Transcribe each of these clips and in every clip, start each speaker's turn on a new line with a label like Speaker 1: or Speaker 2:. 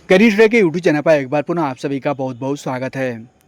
Speaker 1: Career track के YouTube channel पर एक बार पुनः आप सभी का बहुत बहुत स्वागत है।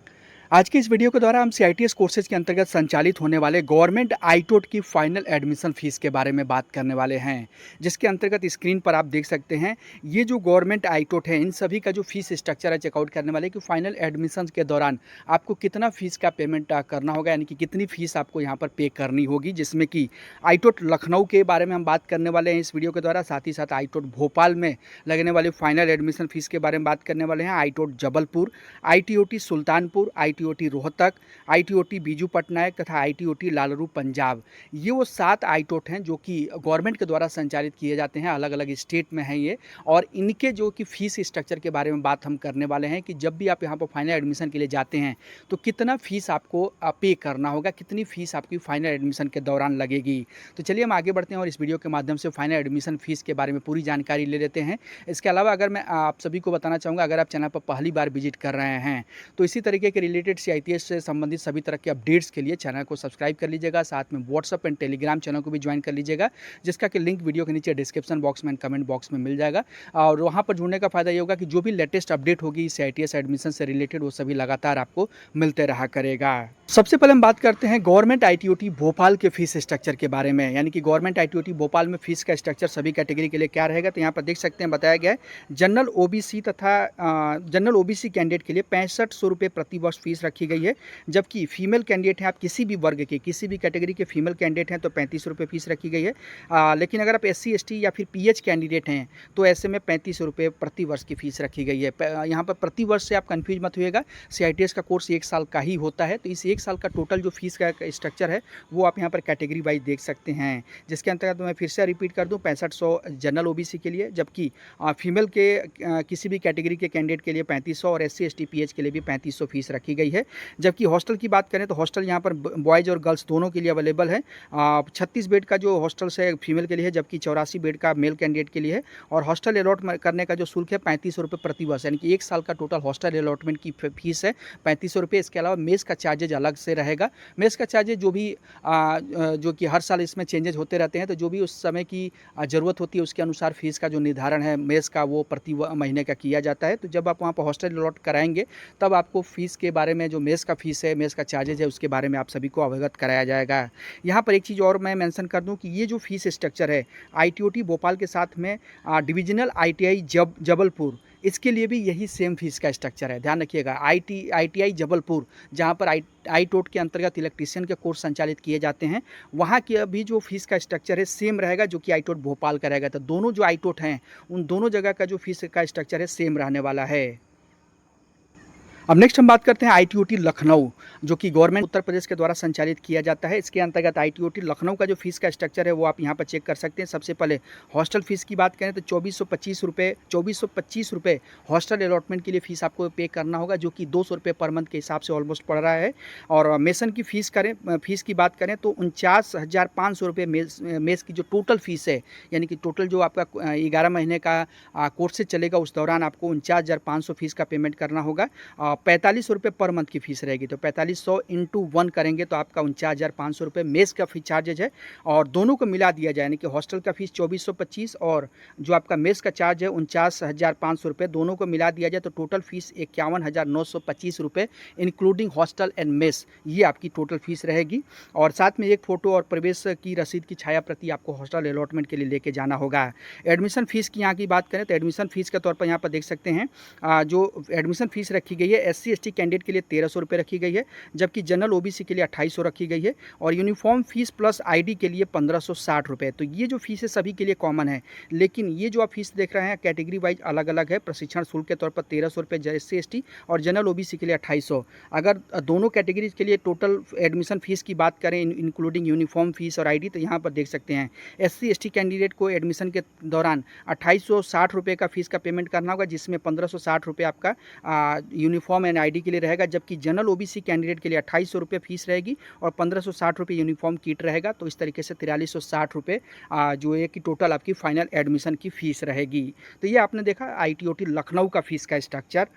Speaker 1: आज की इस वीडियो के द्वारा हम सीआईटीएस कोर्सेज के अंतर्गत संचालित होने वाले गवर्नमेंट आईटोट की फाइनल एडमिशन फीस के बारे में बात करने वाले हैं, जिसके अंतर्गत स्क्रीन पर आप देख सकते हैं। ये जो गवर्नमेंट आईटोट है, इन सभी का जो फीस स्ट्रक्चर है चेकआउट करने वाले कि फाइनल एडमिशन के दौरान आपको कितना फीस का पेमेंट करना होगा, यानी कि कितनी फीस आपको यहाँ पर पे करनी होगी। जिसमें कि आईटोट लखनऊ के बारे में हम बात करने वाले हैं इस वीडियो के द्वारा, साथ ही साथ आईटोट भोपाल में लगने वाली फाइनल एडमिशन फीस के बारे में बात करने वाले हैं। आईटोट जबलपुर, आईटीओटी सुल्तानपुर, आईटीओटी रोहतक, आईटीओटी बीजू पटनायक तथा आईटीओटी लालरू पंजाब, ये वो 7 आईटोट हैं जो कि गवर्नमेंट के द्वारा संचालित किए जाते हैं। अलग अलग स्टेट में हैं ये, और इनके जो कि फीस स्ट्रक्चर के बारे में बात हम करने वाले हैं कि जब भी आप यहाँ पर फाइनल एडमिशन के लिए जाते हैं तो कितना फ़ीस आपको पे करना होगा, कितनी फ़ीस आपकी फाइनल एडमिशन के दौरान लगेगी। तो चलिए हम आगे बढ़ते हैं और इस वीडियो के माध्यम से फाइनल एडमिशन फ़ीस के बारे में पूरी जानकारी ले लेते हैं। इसके अलावा अगर मैं आप सभी को बताना चाहूँगा, अगर आप चैनल पर पहली बार विजिट कर रहे हैं तो इसी तरीके के रिलेटेड सीआईटीएस से संबंधित सभी तरह के अपडेट्स के लिए चैनल को सब्सक्राइब कर लीजिएगा। साथ में व्हाट्सअप एंड टेलीग्राम चैनल को भी ज्वाइन कर लीजिएगा, जिसका कि लिंक वीडियो के नीचे डिस्क्रिप्शन बॉक्स में कमेंट बॉक्स में मिल जाएगा। और वहाँ पर जुड़ने का फ़ायदा ये होगा कि जो भी लेटेस्ट अपडेट होगी सीआईटीएस एडमिशन से रिलेटेड, वो सभी लगातार आपको मिलते रहा करेगा। सबसे पहले हम बात करते हैं गवर्नमेंट आईटीओटी भोपाल के फीस स्ट्रक्चर के बारे में, यानी कि गवर्नमेंट आईटीओटी भोपाल में फीस का स्ट्रक्चर सभी कैटेगरी के लिए क्या रहेगा। तो यहाँ पर देख सकते हैं बताया गया है, जनरल ओबीसी तथा जनरल ओबीसी कैंडिडेट के लिए 6500 रुपये प्रति वर्ष फीस रखी गई है। जबकि फीमेल कैंडिडेट हैं, आप किसी भी वर्ग के, किसी भी कैटेगरी के फीमेल कैंडिडेट हैं तो 35 रुपये फीस रखी गई है। लेकिन अगर आप एससी एसटी या फिर पीएच कैंडिडेट हैं तो ऐसे में 35 रुपये प्रति वर्ष की फीस रखी गई है। यहाँ पर प्रति वर्ष से आप कन्फ्यूज मत होइएगा, सीआईटीएस का कोर्स 1 साल का ही होता है। तो इस 1 साल का टोटल जो फीस का स्ट्रक्चर है वो आप यहाँ पर कैटेगरी वाइज देख सकते हैं, जिसके अंतर्गत मैं फिर से रिपीट कर दूँ, 6500 जनरल ओबीसी के लिए, जबकि फीमेल के किसी भी कैटेगरी के कैंडिडेट के लिए 3500 और एससी एसटी पीएच के लिए भी 3500 फीस रखी गई है। जबकि हॉस्टल की बात करें तो हॉस्टल यहाँ पर बॉयज़ और गर्ल्स दोनों के लिए अवेलेबल है। 36 बेड का जो हॉस्टल है फीमेल के लिए है, जबकि 84 बेड का मेल कैंडिडेट के लिए है। और हॉस्टल अलॉट करने का जो शुल्क है 3500 रुपये प्रति वर्ष, यानी कि 1 साल का टोटल हॉस्टल अलॉटमेंट की फीस है 3500 रुपये। इसके अलावा मेस का चार्जेज अलग से रहेगा। मेस का चार्जेज जो भी जो कि हर साल इसमें चेंजेस होते रहते हैं, तो जो भी उस समय की ज़रूरत होती है उसके अनुसार फीस का जो निर्धारण है मेस का वो प्रति महीने का किया जाता है। तो जब आप वहाँ पर हॉस्टल अलॉट कराएंगे तब आपको फ़ीस के बारे में, जो मेस का फ़ीस है, मेस का चार्जेज है, उसके बारे में आप सभी को अवगत कराया जाएगा। यहाँ पर एक चीज़ और मैं मेंशन कर दूँ कि ये जो फीस स्ट्रक्चर है आईटीओटी भोपाल के साथ में डिविजनल आईटीआई जबलपुर, इसके लिए भी यही सेम फीस का स्ट्रक्चर है। ध्यान रखिएगा, आईटीआई जबलपुर, जहाँ पर आईटोट के अंतर्गत इलेक्ट्रीशियन के कोर्स संचालित किए जाते हैं, वहाँ की अभी जो फीस का स्ट्रक्चर है सेम रहेगा जो कि आईटोट भोपाल का रहेगा। तो दोनों जो आईटोट हैं उन दोनों जगह का जो फीस का स्ट्रक्चर है सेम रहने वाला है। अब नेक्स्ट हम बात करते हैं आईटीओटी लखनऊ, जो कि गवर्नमेंट उत्तर प्रदेश के द्वारा संचालित किया जाता है। इसके अंतर्गत आईटीओटी लखनऊ का जो फीस का स्ट्रक्चर है वो आप यहाँ पर चेक कर सकते हैं। सबसे पहले हॉस्टल फीस की बात करें तो 2425 रुपये हॉस्टल अलॉटमेंट के लिए फ़ीस आपको पे करना होगा, जो कि 200 रुपये पर मंथ के हिसाब से ऑलमोस्ट पड़ रहा है। और मेसन की फ़ीस की बात करें तो 49,500 रुपये मेस की जो टोटल फ़ीस है, यानी कि टोटल जो आपका 11 महीने का कोर्स से चलेगा उस दौरान आपको 49,500 फीस का पेमेंट करना होगा। 45 रुपये पर मंथ की फ़ीस रहेगी। तो 4500 इंटू 1 करेंगे तो आपका 49,500 रुपये मेस का फी चार्जेज है। और दोनों को मिला दिया जाए, यानी कि हॉस्टल का फीस 2425 और जो आपका मेस का चार्ज है 49,500 रुपये, दोनों को मिला दिया जाए तो टोटल फीस 51,925 रुपये इंक्लूडिंग हॉस्टल एंड मेस, ये आपकी टोटल फीस रहेगी। और साथ में एक फ़ोटो और प्रवेश की रसीद की छाया प्रति आपको हॉस्टल अलॉटमेंट के लिए लेके जाना होगा। एडमिशन फ़ीस की यहाँ की बात करें तो एडमिशन फ़ीस के तौर पर यहाँ पर देख सकते हैं जो एडमिशन फ़ीस रखी गई है एससी एसटी कैंडिडेट के लिए 1300 रुपये रखी गई है, जबकि जनरल ओबीसी के लिए 2800 रखी गई है। और यूनिफॉर्म फीस प्लस आईडी के लिए 1560 रुपये। तो ये जो फीस है सभी के लिए कॉमन है, लेकिन ये जो आप फीस देख रहे हैं कैटेगरी वाइज अलग अलग है। प्रशिक्षण शुल्क के तौर पर 1300 रुपये एससी एसटी और जनरल ओबीसी के लिए 2800। अगर दोनों कैटेगरीज के लिए टोटल एडमिशन फ़ीस की बात करें इंक्लूडिंग यूनिफॉर्म फीस और आईडी, तो यहाँ पर देख सकते हैं एससी एसटी कैंडिडेट को एडमिशन के दौरान 2860 रुपये का फीस का पेमेंट करना होगा, जिसमें 1560 रुपये आपका यूनिफॉर्म एंड आईडी के लिए रहेगा। जबकि जनरल ओबीसी कैंडिडेट के लिए 2800 रुपये फीस रहेगी और 1560 रुपये यूनिफॉर्म किट रहेगा। तो इस तरीके से 4360 रुपये जो है कि टोटल आपकी फाइनल एडमिशन की फ़ीस रहेगी। तो ये आपने देखा आईटीओटी लखनऊ का फ़ीस का स्ट्रक्चर।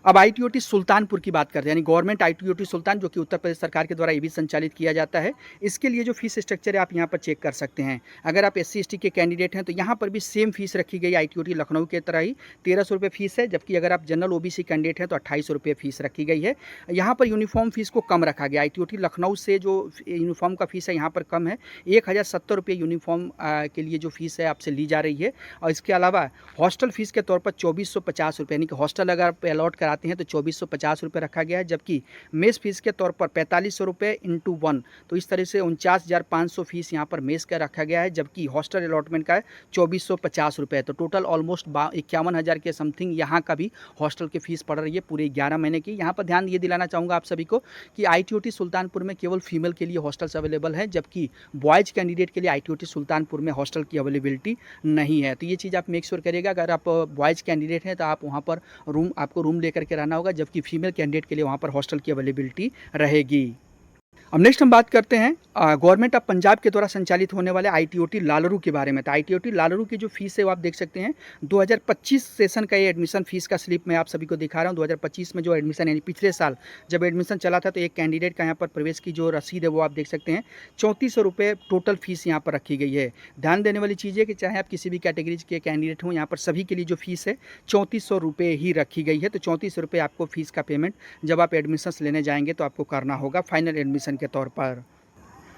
Speaker 1: अब आईटीओटी सुल्तानपुर की बात करते हैं, यानी गवर्नमेंट आईटीओटी सुल्तान, जो कि उत्तर प्रदेश सरकार के द्वारा ये भी संचालित किया जाता है। इसके लिए जो फीस स्ट्रक्चर है आप यहाँ पर चेक कर सकते हैं। अगर आप एससी एसटी के कैंडिडेट हैं तो यहाँ पर भी सेम फीस रखी गई आईटीओटी लखनऊ के तरह ही 1300 रुपये फीस है, जबकि अगर आप जनरल ओबीसी कैंडिडेट हैं तो 2800 रुपये फीस रखी गई है। यहाँ पर यूनिफॉर्म फीस को कम रखा गया। आईटीओटी लखनऊ से जो यूनिफॉर्म का फीस है यहाँ पर कम है, 1070 रुपये यूनिफॉर्म के लिए जो फीस है आपसे ली जा रही है। और इसके अलावा हॉस्टल फीस के तौर पर 2450 रुपये, यानी कि हॉस्टल अगर आप अलॉट कराते हैं तो 2450 रुपये रखा गया है, जबकि मेस फीस के तौर पर 4500 रुपये इंटू 1, तो इस तरह से 49,500 फीस यहाँ पर मेस का रखा गया है, जबकि हॉस्टल अलॉटमेंट का है 2450 रुपये। तो टोटल ऑलमोस्ट 51,000 के समथिंग यहाँ का भी हॉस्टल की फीस पड़ रही है पूरे 11 महीने की। यहाँ पर ध्यान ये दिलाना चाहूँगा आप सभी को कि आईटीओटी सुल्तानपुर में केवल फीमेल के लिए हॉस्टल्स अवेलेबल है, जबकि बॉयज़ कैंडिडेट के लिए आईटीओटी सुल्तानपुर में हॉस्टल की अवेलेबिलिटी नहीं है। तो ये चीज़ आप मेक श्योर करिएगा। अगर आप बॉयज़ कैंडिडेट हैं तो आप वहाँ पर आपको रूम लेकर के रहना होगा, जबकि फीमेल कैंडिडेट के लिए वहाँ पर हॉस्टल की अवेलेबिलिटी रहेगी। अब नेक्स्ट हम बात करते हैं गवर्नमेंट ऑफ पंजाब के द्वारा संचालित होने वाले आईटीओटी लालरू के बारे में। तो आईटीओटी लालरू की जो फीस है वो आप देख सकते हैं 2025 सेशन का ये एडमिशन फीस का स्लिप मैं आप सभी को दिखा रहा हूँ। 2025 में जो एडमिशन, यानी पिछले साल जब एडमिशन चला था, तो एक कैंडिडेट का यहाँ पर प्रवेश की जो रसीद है वो आप देख सकते हैं 3400 रुपये टोटल फीस यहाँ पर रखी गई है। ध्यान देने वाली चीज़ है कि चाहे आप किसी भी कैटेगरीज के कैंडिडेट हों, यहाँ पर सभी के लिए जो फीस है 3400 रुपये ही रखी गई है। तो 3400 रुपये आपको फीस का पेमेंट जब आप एडमिशन्स लेने जाएंगे तो आपको करना होगा फाइनल एडमिशन के तौर पर।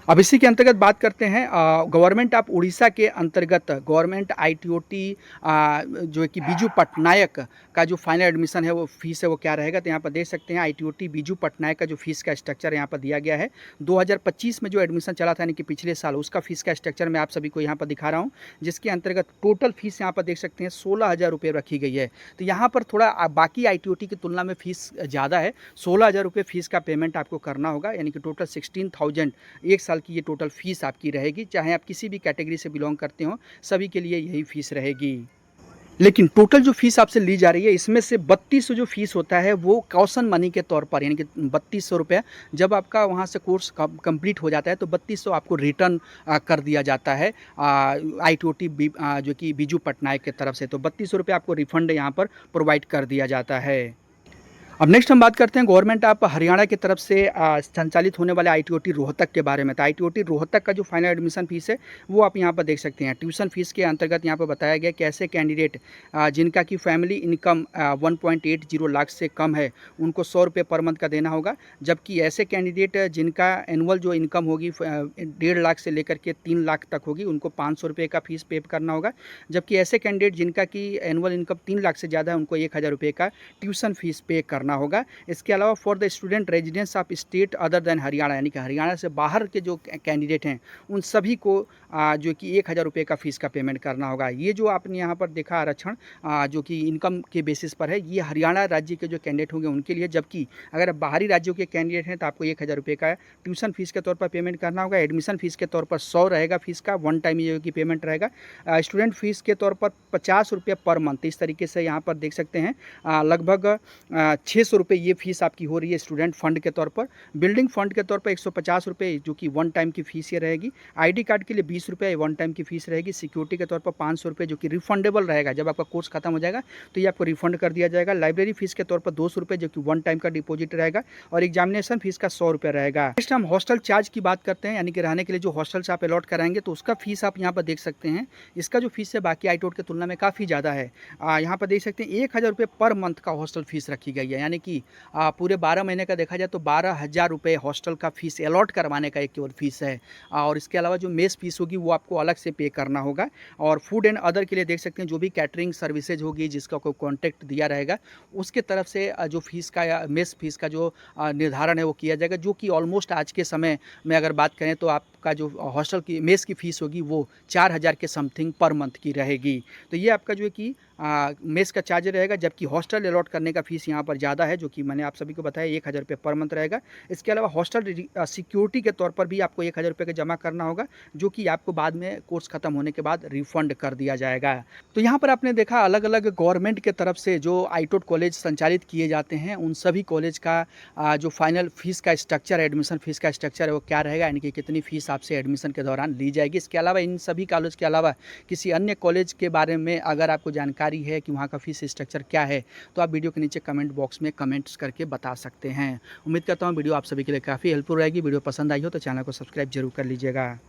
Speaker 1: अब इसी के अंतर्गत बात करते हैं गवर्नमेंट ऑफ उड़ीसा के अंतर्गत गवर्नमेंट आईटीओटी जो कि बीजू पटनायक का जो फाइनल एडमिशन है वो फीस है वो क्या रहेगा। तो यहाँ पर देख सकते हैं आईटीओटी बीजू पटनायक का जो फीस का स्ट्रक्चर यहाँ पर दिया गया है। 2025 में जो एडमिशन चला था, यानी कि पिछले साल, उसका फीस का स्ट्रक्चर मैं आप सभी को यहाँ पर दिखा रहा हूँ, जिसके अंतर्गत टोटल फीस यहाँ पर देख सकते हैं 16,000 रुपये रखी गई है। तो यहाँ पर थोड़ा बाकी आईटीओटी की तुलना में फीस ज़्यादा है। 16,000 रुपये फीस का पेमेंट आपको करना होगा, यानी कि टोटल 16,000 एक साल की ये टोटल फीस आपकी रहेगी। चाहे आप किसी भी कैटेगरी से बिलोंग करते हो, सभी के लिए यही फीस रहेगी। लेकिन टोटल जो फीस आपसे ली जा रही है, इसमें से 3200 जो फीस होता है वो कॉशन मनी के तौर पर, यानी कि 3200 रुपये जब आपका वहाँ से कोर्स कंप्लीट हो जाता है तो 3200 आपको रिटर्न कर दिया जाता है आईटीओटी जो कि बीजू पटनायक की तरफ से। तो 3200 रुपये आपको रिफंड यहाँ पर प्रोवाइड कर दिया जाता है। अब नेक्स्ट हम बात करते हैं गवर्नमेंट ऑफ हरियाणा की तरफ से संचालित होने वाले आईटीओटी रोहतक के बारे में। तो आईटीओटी रोहतक का जो फाइनल एडमिशन फीस है वो आप यहाँ पर देख सकते हैं। ट्यूशन फीस के अंतर्गत यहाँ पर बताया गया कि ऐसे कैंडिडेट जिनका की फैमिली इनकम 1.80 लाख से कम है, उनको 100 रुपये पर मंथ का देना होगा, जबकि ऐसे कैंडिडेट जिनका एनुअल जो इनकम होगी 1.5 लाख से लेकर के 3 लाख तक होगी, उनको 500 रुपये का फीस पे करना होगा, जबकि ऐसे कैंडिडेट जिनका की एनुअल इनकम 3 लाख से ज़्यादा है, उनको 1000 रुपये का ट्यूशन फीस पे करना होगा। इसके अलावा for the student residence of state other than Haryana, यानी कि हरियाणा से बाहर के जो कैंडिडेट हैं उन सभी को जो कि 1000 रुपये का फीस का पेमेंट करना होगा। ये जो आपने यहाँ पर देखा आरक्षण जो कि इनकम के बेसिस पर है, ये हरियाणा राज्य के जो कैंडिडेट होंगे उनके लिए, जबकि अगर बाहरी राज्यों के कैंडिडेट हैं तो आपको 1000 रुपये का ट्यूशन फीस के तौर पर पेमेंट करना होगा। एडमिशन फीस के तौर पर 100 रहेगा फीस का, वन टाइम ये की पेमेंट रहेगा। स्टूडेंट फीस के तौर पर 50 रुपये पर मंथ, इस तरीके से यहाँ पर देख सकते हैं लगभग 600 रुपये ये फीस आपकी हो रही है स्टूडेंट फंड के तौर पर। बिल्डिंग फंड के तौर पर 150 रुपये जो कि वन टाइम की फीस ये रहेगी। आईडी कार्ड के लिए 20 रुपये वन टाइम की फीस रहेगी। सिक्योरिटी के तौर पर 500 रुपये जो कि रिफंडेबल रहेगा, जब आपका कोर्स खत्म हो जाएगा तो ये आपको रिफंड कर दिया जाएगा। लाइब्रेरी फीस के तौर पर 200 रुपये जो कि वन टाइम का डिपॉजिट रहेगा, और एग्जामिनेशन फीस का 100 रुपये रहेगा। नेक्स्ट हम हॉस्टल चार्ज की बात करते हैं, यानी कि रहने के लिए जो हॉस्टल्स आप अलॉट कराएंगे तो उसका फीस आप यहाँ पर देख सकते हैं। इसका जो फीस है बाकी आईटोट की तुलना में काफ़ी ज़्यादा है। यहाँ पर देख सकते हैं 1000 रुपये पर मंथ का हॉस्टल फीस रखी गई है, यानी कि पूरे 12 महीने का देखा जाए तो 12,000 रुपये हॉस्टल का फीस अलॉट करवाने का एक केवल फीस है। और इसके अलावा जो मेस फीस होगी वो आपको अलग से पे करना होगा। और फूड एंड अदर के लिए देख सकते हैं जो भी कैटरिंग सर्विसेज होगी, जिसका कोई कॉन्टैक्ट दिया रहेगा, उसके तरफ से जो फीस का या मेस फीस का जो निर्धारण है वो किया जाएगा, जो कि ऑलमोस्ट आज के समय में अगर बात करें तो आपका जो हॉस्टल की मेस की फ़ीस होगी वो 4000 के समथिंग पर मंथ की रहेगी। तो ये आपका जो है कि मेस का चार्ज रहेगा, जबकि हॉस्टल अलॉट करने का फ़ीस यहाँ पर ज़्यादा है, जो कि मैंने आप सभी को बताया 1000 रुपये पर मंथ रहेगा। इसके अलावा हॉस्टल सिक्योरिटी के तौर पर भी आपको 1000 रुपये का जमा करना होगा, जो कि आपको बाद में कोर्स ख़त्म होने के बाद रिफ़ंड कर दिया जाएगा। तो यहाँ पर आपने देखा अलग अलग गवर्नमेंट के तरफ से जो आईटोट कॉलेज संचालित किए जाते हैं, उन सभी कॉलेज का जो फाइनल फ़ीस का स्ट्रक्चर है, एडमिशन फ़ीस का स्ट्रक्चर है वो क्या रहेगा, यानी कि कितनी फ़ीस आपसे एडमिशन के दौरान ली जाएगी। इसके अलावा इन सभी कॉलेज के अलावा किसी अन्य कॉलेज के बारे में अगर आपको जानकारी है कि वहाँ का फ़ीस स्ट्रक्चर क्या है, तो आप वीडियो के नीचे कमेंट बॉक्स बॉक्स में कमेंट्स करके बता सकते हैं। उम्मीद करता हूँ वीडियो आप सभी के लिए काफ़ी हेल्पफुल रहेगी। वीडियो पसंद आई हो तो चैनल को सब्सक्राइब जरूर कर लीजिएगा।